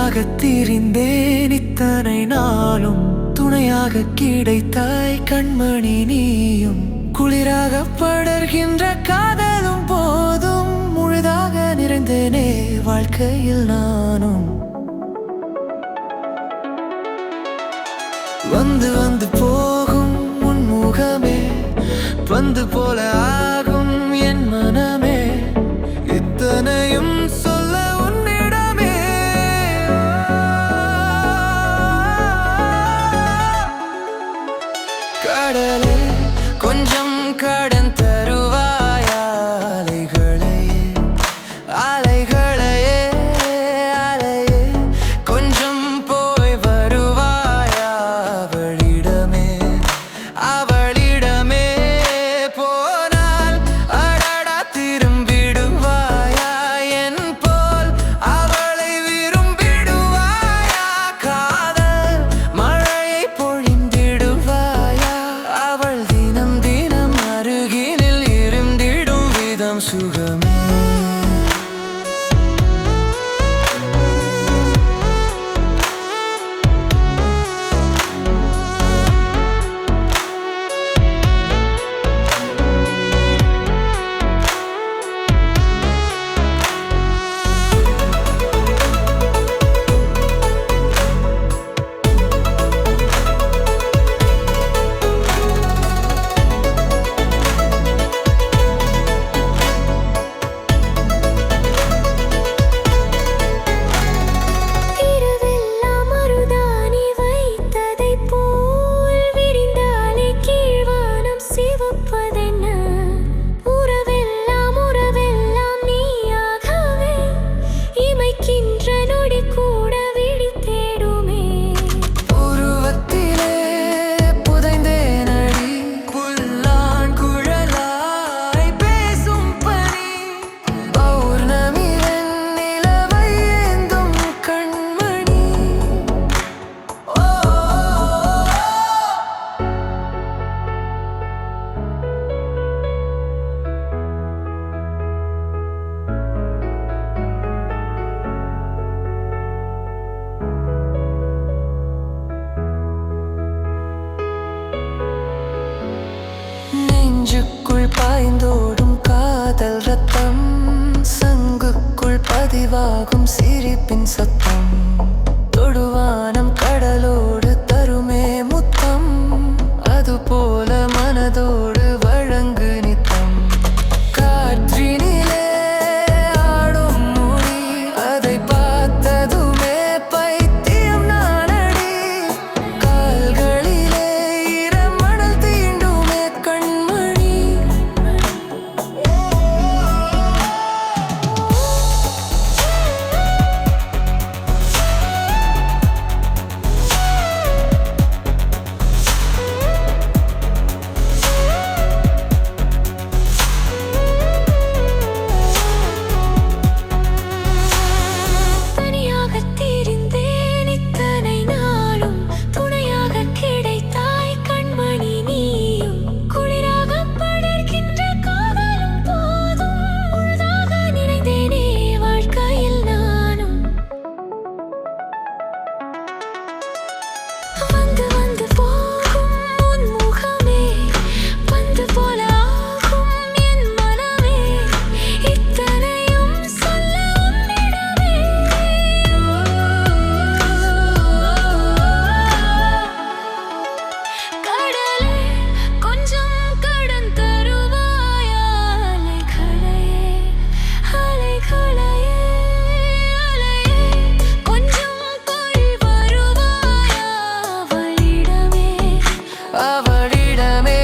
தனியாக திரிந்தேன் இத்தனை நாளும். துணையாக கிடைத்தாய் கண்மணி நீயும். குளிராக படர்கின்ற காதலும் போதும். முழுதாக நிறைந்தேனே வாழ்க்கையில் நானும். வந்து வந்து போகும் உன் முகமே, பந்து போல ஆகும் என் மனமே. இத்தனையும் சொல்ல உன்னிடமே. கடலே கொஞ்சம் கடன் தருவாயா? அலைகளையே அலைகளையே அலையே கொஞ்சம் போய் வருவாயா? அவளிடமே அவளிடமே போனால் அடடா திரும்பிடுவாயா? என் போல் அவளை விரும்பிடுவாயா? காதல் மழையை பொழிந்திடுவாயா? அவள் தினம் தினம் அருகினில் இருந்திடும் விதம் சுகமே. நெஞ்சுக்குள் பாய்ந்தோடும் காதல் ரத்தம், சங்குக்குள் பதிவாகும் சிரிப்பின் சத்தம். தொடுவானம் கடலோடு தருமே முத்தம், அதுபோல மனதோடு வழங்கு நித்தம். காற்றினிலே ஆடும் மொழி, அதை பார்த்ததுமே பைத்தியம் நானடி. கால்களிலே ஈரமணல் தீண்டுமே கண்மணி. அவளிடமே